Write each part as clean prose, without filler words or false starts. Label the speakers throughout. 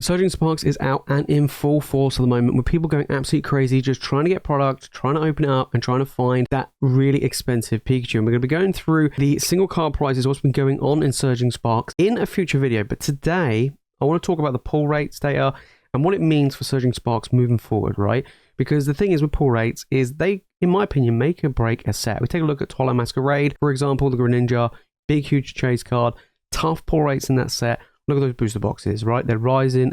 Speaker 1: Surging Sparks is out and in full force at the moment, with people going absolutely crazy, just trying to get product, trying to open it up, and trying to find that really expensive Pikachu. And we're going to be going through the single card prices, what's been going on in Surging Sparks in a future video. But today, I want to talk about the pull rates data and what it means for Surging Sparks moving forward, right? Because the thing is with pull rates is they, in my opinion, make or break a set. We take a look at Twilight Masquerade, for example, the Greninja, big, huge chase card, tough pull rates in that set. Look at those booster boxes, right? They're rising.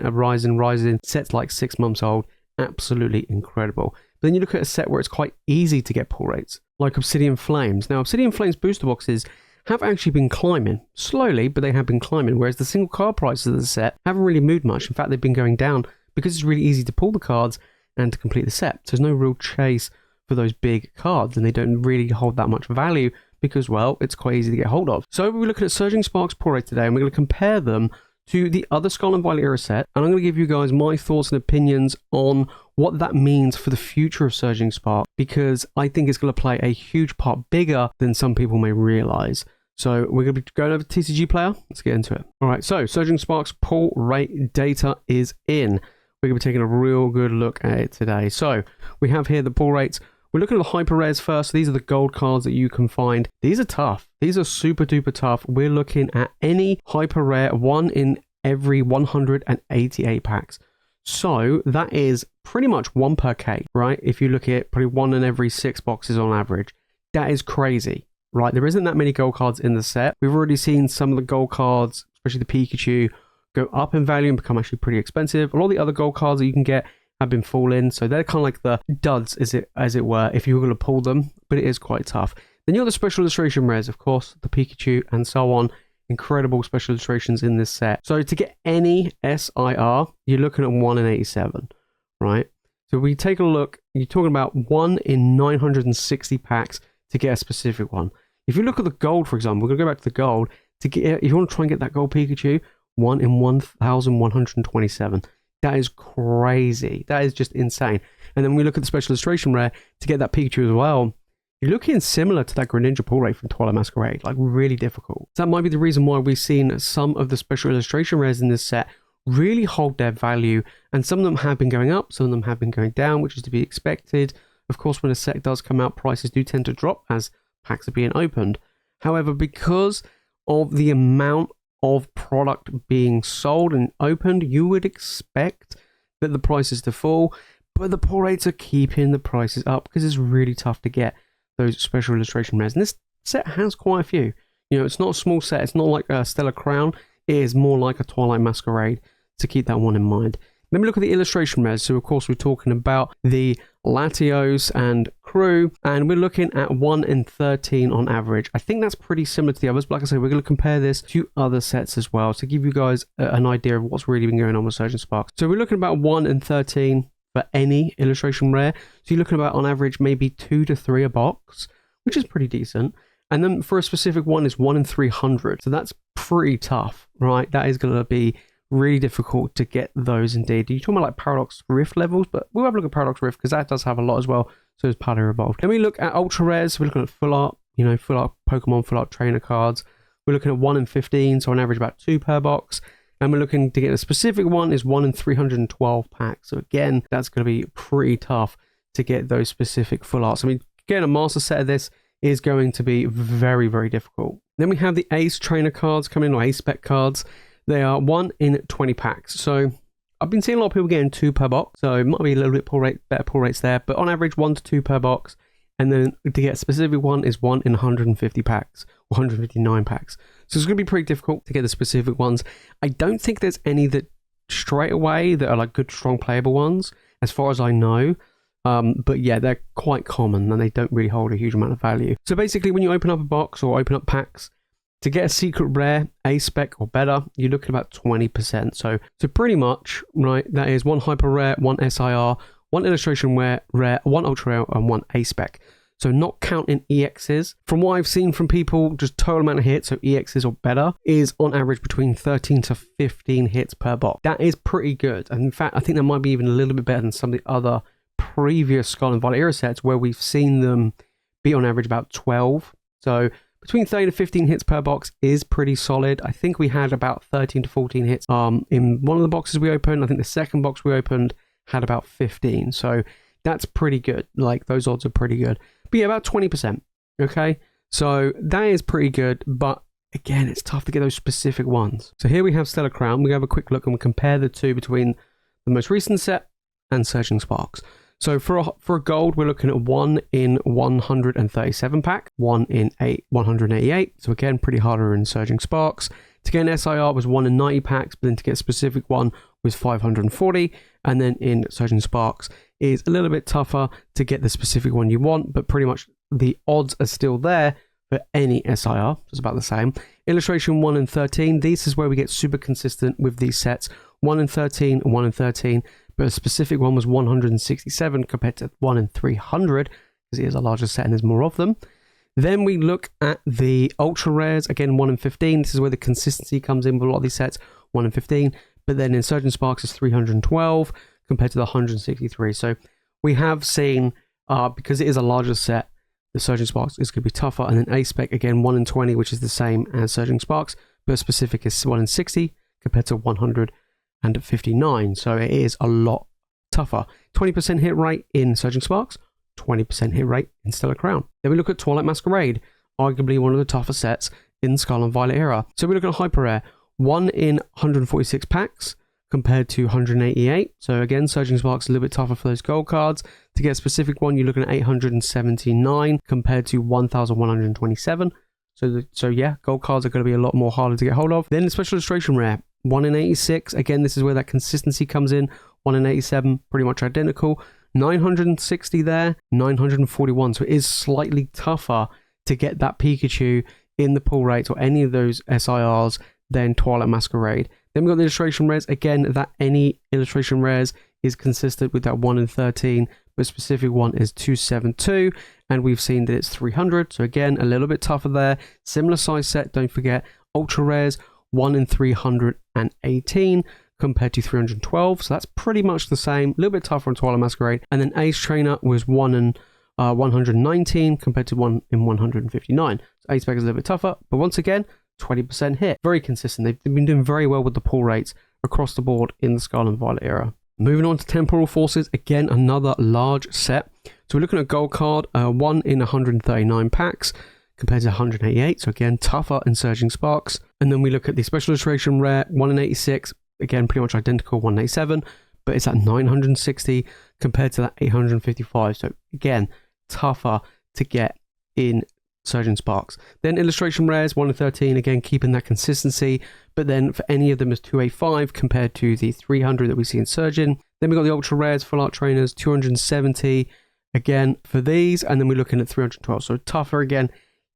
Speaker 1: Sets like 6 months old. Absolutely incredible. But then you look at a set where it's quite easy to get pull rates, like Obsidian Flames. Now, Obsidian Flames booster boxes have actually been climbing. Slowly, but they have been climbing. Whereas the single card prices of the set haven't really moved much. In fact, they've been going down because it's really easy to pull the cards and to complete the set. So there's no real chase for those big cards, and they don't really hold that much value because, well, it's quite easy to get hold of. So we're looking at Surging Sparks pull rate today, and we're going to compare them to the other Scarlet and Violet era set, and I'm going to give you guys my thoughts and opinions on what that means for the future of Surging Spark, because I think it's going to play a huge part, bigger than some people may realize. So we're going to be going over to TCG Player. Let's get into it. All right, so Surging Sparks pull rate data is in. We're going to be taking a real good look at it today. So we have here the pull rates. We're looking at the hyper rares first. These are the gold cards that you can find. These are tough. These are super duper tough. We're looking at any hyper rare, 1 in every 188 packs. So that is pretty much 1 per K, right? If you look at it, probably 1 in every 6 boxes on average. That is crazy, right? There isn't that many gold cards in the set. We've already seen some of the gold cards, especially the Pikachu, go up in value and become actually pretty expensive. A lot of the other gold cards that you can get have been falling, so they're kind of like the duds, as it were, if you were going to pull them, but it is quite tough. Then you've got the special illustration rares, of course, the Pikachu and so on. Incredible special illustrations in this set. So to get any SIR, you're looking at 1 in 87, right? So we take a look, you're talking about 1 in 960 packs to get a specific one. If you look at the gold, for example, we're going to go back to the gold, to get, if you want to try and get that gold Pikachu, 1 in 1127. That is crazy. That is just insane. And then we look at the special illustration rare to get that Pikachu as well. You're looking similar to that Greninja pull rate from Twilight Masquerade, like really difficult. So that might be the reason why we've seen some of the special illustration rares in this set really hold their value. And some of them have been going up, some of them have been going down, which is to be expected. Of course, when a set does come out, prices do tend to drop as packs are being opened. However, because of the amount of product being sold and opened, you would expect that the prices to fall, but the pull rates are keeping the prices up because it's really tough to get those special illustration rares. And this set has quite a few. You know, it's not a small set. It's not like a Stellar Crown. It is more like a Twilight Masquerade, to keep that one in mind. Let me look at the illustration rares. So, of course, we're talking about the Latios and Crew, and we're looking at 1 in 13 on average. I think that's pretty similar to the others, but like I said, we're going to compare this to other sets as well to give you guys an idea of what's really been going on with Surging Sparks. So we're looking about 1 in 13 for any illustration rare. So you're looking about, on average, maybe 2 to 3 a box, which is pretty decent. And then for a specific one is 1 in 300. So that's pretty tough, right? That is going to be really difficult to get those indeed. You're talking about like Paradox Rift levels, but we'll have a look at Paradox Rift because that does have a lot as well. So is Paldea Evolved. Then we look at ultra rares. We're looking at full art, you know, full art Pokemon, full art trainer cards. We're looking at 1 in 15, so on average about 2 per box. And we're looking to get a specific one is 1 in 312 packs. So again, that's going to be pretty tough to get those specific full arts. I mean, getting a master set of this is going to be very, very difficult. Then we have the Ace trainer cards coming, or Ace spec cards. They are 1 in 20 packs. So I've been seeing a lot of people getting 2 per box. So it might be a little bit better pull rates there. But on average, 1 to 2 per box. And then to get a specific one is 1 in 150 packs, or 159 packs. So it's going to be pretty difficult to get the specific ones. I don't think there's any that straight away that are like good, strong, playable ones, as far as I know. But yeah, they're quite common and they don't really hold a huge amount of value. So basically, when you open up a box or open up packs, to get a secret rare, A spec or better, you're looking at about 20%. So pretty much, right, that is 1 hyper rare, 1 SIR, 1 illustration rare, 1 ultra rare, and 1 A spec. So not counting EXs. From what I've seen from people, just total amount of hits, so EXs or better, is on average between 13 to 15 hits per box. That is pretty good. And in fact, I think that might be even a little bit better than some of the other previous Scarlet and Violet era sets where we've seen them be on average about 12. So between 30 to 15 hits per box is pretty solid. I think we had about 13 to 14 hits in one of the boxes we opened. I think the second box we opened had about 15. So that's pretty good. Like, those odds are pretty good. But yeah, about 20%. Okay. So that is pretty good. But again, it's tough to get those specific ones. So here we have Stellar Crown. We have a quick look and we'll compare the two between the most recent set and Surging Sparks. So for a gold, we're looking at 1 in 137 pack, 1 in 188. So again, pretty harder in Surging Sparks. To get an SIR was 1 in 90 packs, but then to get a specific one was 540. And then in Surging Sparks is a little bit tougher to get the specific one you want, but pretty much the odds are still there for any SIR. It's about the same. Illustration 1 in 13. This is where we get super consistent with these sets. 1 in 13 and 1 in 13. But a specific one was 167 compared to 1 in 300, because it is a larger set and there's more of them. Then we look at the ultra rares, again 1 in 15. This is where the consistency comes in with a lot of these sets, 1 in 15. But then in Surging Sparks is 312 compared to the 163. So we have seen, because it is a larger set, the Surging Sparks is going to be tougher. And then A-Spec, again 1 in 20, which is the same as Surging Sparks, but specific is 1 in 60 compared to 159. So it is a lot tougher. 20% hit rate in Surging Sparks, 20% hit rate in Stellar Crown. Then we look at Twilight Masquerade, arguably one of the tougher sets in Scarlet and Violet era. So we look at Hyper Rare, 1 in 146 packs compared to 188. So again, Surging Sparks a little bit tougher for those gold cards. To get a specific one, you're looking at 879 compared to 1,127. So yeah, gold cards are going to be a lot more harder to get hold of. Then the Special Illustration Rare, 1 in 86. Again, this is where that consistency comes in. 1 in 87, pretty much identical. 960 there, 941. So it is slightly tougher to get that Pikachu in the pull rates or any of those SIRs than Twilight Masquerade. Then we've got the illustration rares. Again, that any illustration rares is consistent with that 1 in 13, but specific one is 272, and we've seen that it's 300. So again, a little bit tougher there. Similar size set, don't forget. Ultra rares, 1 in 318 compared to 312. So that's pretty much the same. A little bit tougher on Twilight Masquerade. And then Ace Trainer was 1 in 119 compared to 1 in 159. So Ace Spec is a little bit tougher, but once again, 20% hit. Very consistent. They've been doing very well with the pull rates across the board in the Scarlet and Violet era. Moving on to Temporal Forces, again, another large set. So we're looking at gold card, 1 in 139 packs compared to 188. So again, tougher in Surging Sparks. And then we look at the Special Illustration Rare, 1 in 86. Again, pretty much identical, 1 in 87. But it's at 960 compared to that 855. So again, tougher to get in Surging Sparks. Then Illustration Rares, 1 in 13, again keeping that consistency, but then for any of them is 285 compared to the 300 that we see in Surgeon. Then we got the Ultra Rares, Full Art Trainers, 270 again for these, and then we're looking at 312, so tougher again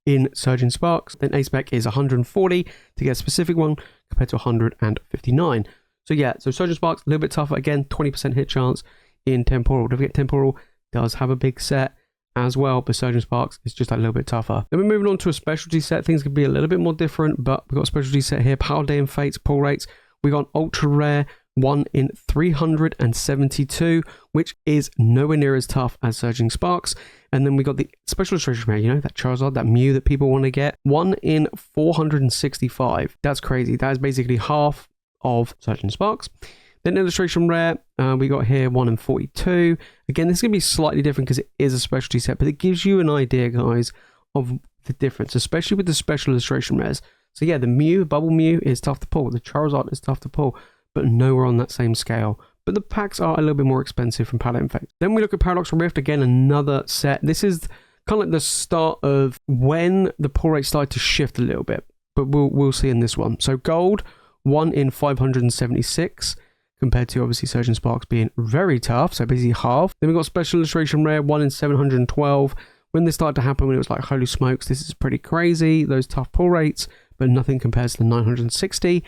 Speaker 1: in Surging Sparks. Then A-Spec is 140 to get a specific one compared to 159. So yeah, so Surging Sparks, a little bit tougher, again 20% hit chance in Temporal. Don't forget Temporal does have a big set as well, but Surging Sparks is just a little bit tougher. Then we're moving on to a specialty set. Things could be a little bit more different, but we've got a specialty set here. Paldea and Fates pull rates. We got Ultra Rare, 1 in 372, which is nowhere near as tough as Surging Sparks. And then we got the Special Illustration Rare, you know, that Charizard, that Mew that people want to get. 1 in 465. That's crazy. That is basically half of Surging Sparks. Then Illustration Rare, we got here 1 in 42. Again, this is going to be slightly different because it is a specialty set, but it gives you an idea, guys, of the difference, especially with the Special Illustration Rares. So yeah, the Mew, Bubble Mew is tough to pull. The Charizard is tough to pull, but nowhere on that same scale. But the packs are a little bit more expensive from Paldea and Fates. Then we look at Paradox Rift, again, another set. This is kind of like the start of when the pull rate started to shift a little bit, but we'll see in this one. So Gold, 1 in 576. Compared to obviously Surging Sparks being very tough, so basically half. Then we got Special Illustration Rare, 1 in 712. When this started to happen, when it was like, holy smokes, this is pretty crazy, those tough pull rates, but nothing compares to the 960.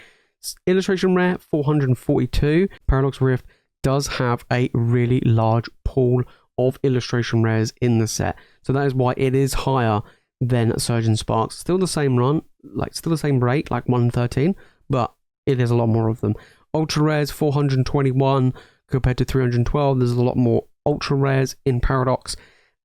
Speaker 1: Illustration Rare, 442. Paradox Rift does have a really large pool of Illustration Rares in the set, so that is why it is higher than Surging Sparks. Still the same run, like still the same rate, like 1 in 13, but it is a lot more of them. Ultra Rares, 421 compared to 312. There's a lot more Ultra Rares in Paradox.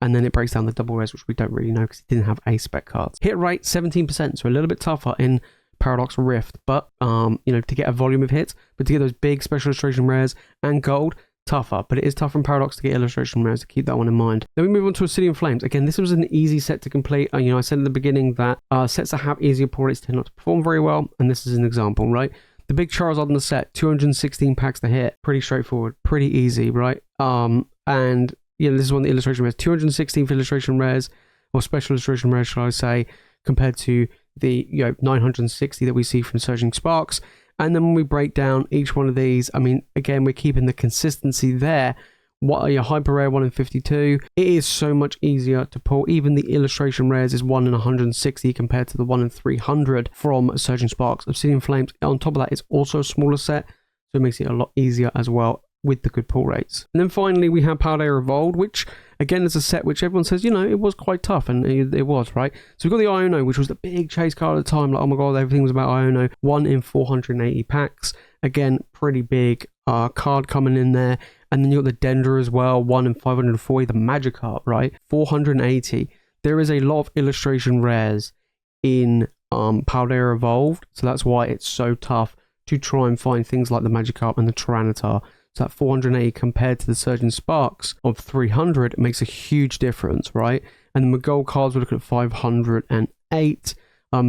Speaker 1: and then it breaks down the double res, which we don't really know because it didn't have A spec cards. Hit rate 17%, so a little bit tougher in Paradox Rift, but you know, to get a volume of hits, but to get those big special illustration rares and gold, tougher. But it is tougher in Paradox to get illustration rares, to keep that one in mind. Then we move on to Obsidian Flames. Again, this was an easy set to complete. You know, I said at the beginning that sets that have easier pull rates tend not to perform very well, and this is an example, right? The big Charizard in the set, 216 packs to hit, pretty straightforward, pretty easy, right? And you know, this is one of the illustration rares, 216 for illustration rares, or special illustration rares, shall I say, compared to the 960 that we see from Surging Sparks. And then when we break down each one of these, I mean, again, we're keeping the consistency there. What are your hyper rare 1 in 52? It is so much easier to pull. Even the illustration rares is 1 in 160 compared to the 1 in 300 from Surging Sparks. Obsidian Flames, on top of that, is also a smaller set, so it makes it a lot easier as well with the good pull rates. And then finally, we have Paldea Evolved, which again is a set which everyone says, you know, it was quite tough, and it was, right? So we've got the Iono, which was the big chase card at the time. Like, oh my god, everything was about Iono. 1 in 480 packs. Again, pretty big card coming in there. And then you got the Dendra as well, 1 in 540, the Magikarp, right? 480. There is a lot of illustration rares in Paldea Evolved, so that's why it's so tough to try and find things like the Magikarp and the Tyranitar. So that 480 compared to the Surging Sparks of 300 makes a huge difference, right? And then with gold cards, we're looking at 508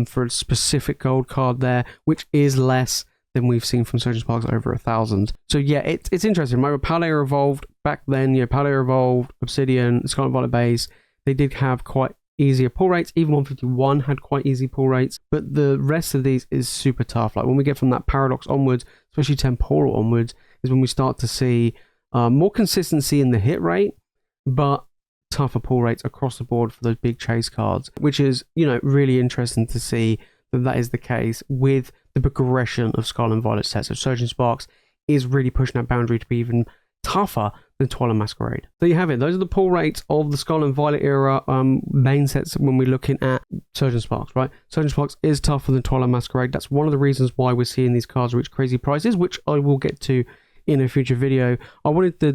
Speaker 1: for a specific gold card there, which is less than we've seen from Surging Sparks, over 1,000. So yeah, it's interesting. Right, with Paldea Evolved back then, Paldea Evolved, Obsidian, Scarlet Violet base, they did have quite easier pull rates. Even 151 had quite easy pull rates, but the rest of these is super tough. Like when we get from that Paradox onwards, especially Temporal onwards, is when we start to see more consistency in the hit rate, but tougher pull rates across the board for those big chase cards, which is, you know, really interesting to see that is the case with the progression of Scarlet and Violet sets. So Surging Sparks is really pushing that boundary to be even tougher than Twilight Masquerade. There you have it. Those are the pull rates of the Scarlet and Violet era main sets when we're looking at Surging Sparks, right? Surging Sparks is tougher than Twilight Masquerade. That's one of the reasons why we're seeing these cards reach crazy prices, which I will get to in a future video. I wanted the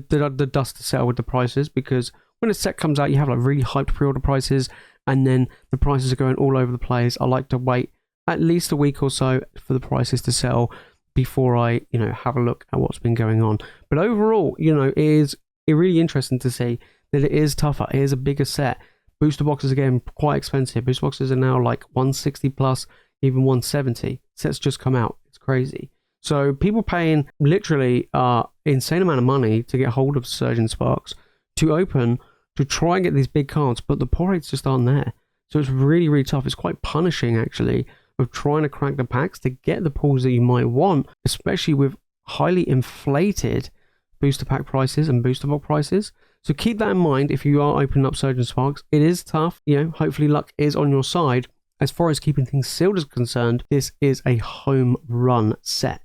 Speaker 1: dust to settle with the prices, because when a set comes out, you have like really hyped pre-order prices, and then the prices are going all over the place. I like to wait at least a week or so for the prices to settle before I, you know, have a look at what's been going on. But overall, you know, it is really interesting to see that it is tougher. It is a bigger set. Booster boxes, again, quite expensive. Booster boxes are now like 160 plus, even 170. Sets just come out. It's crazy. So people paying literally insane amount of money to get hold of Surging Sparks to open, to try and get these big cards, but the pull rates just aren't there. So it's really, really tough. It's quite punishing, actually, of trying to crack the packs to get the pulls that you might want, especially with highly inflated booster pack prices and booster box prices. So keep that in mind if you are opening up Surging Sparks. It is tough. You know, hopefully luck is on your side. As far as keeping things sealed is concerned, this is a home run set.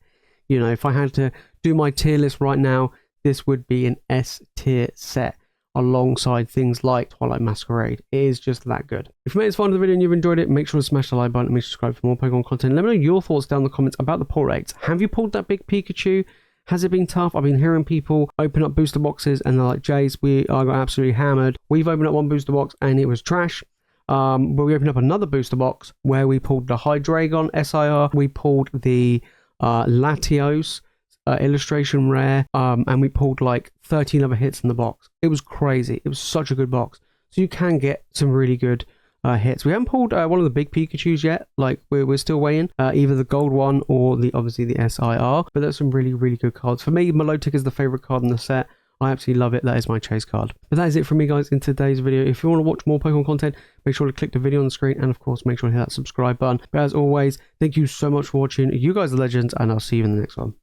Speaker 1: You know, if I had to do my tier list right now, this would be an S tier set alongside things like Twilight Masquerade. It is just that good. If you made this far into the video and you've enjoyed it, make sure to smash the like button and make sure to subscribe for more Pokemon content. Let me know your thoughts down in the comments about the pull rates. Have you pulled that big Pikachu? Has it been tough? I've been hearing people open up booster boxes and they're like, Jace, I got absolutely hammered. We've opened up one booster box and it was trash. But we opened up another booster box where we pulled the Hydreigon SIR, we pulled the Latios illustration rare, and we pulled like 13 other hits in the box. It was crazy. It was such a good box. So you can get some really good hits. We haven't pulled one of the big Pikachus yet. Like we're still waiting either the gold one or obviously the SIR, but that's some really, really good cards. For me, Milotic is the favorite card in the set. I absolutely love it. That is my chase card. But that is it from me, guys, in today's video. If you want to watch more Pokemon content, make sure to click the video on the screen, and of course make sure to hit that subscribe button. But as always, thank you so much for watching. You guys are legends, and I'll see you in the next one.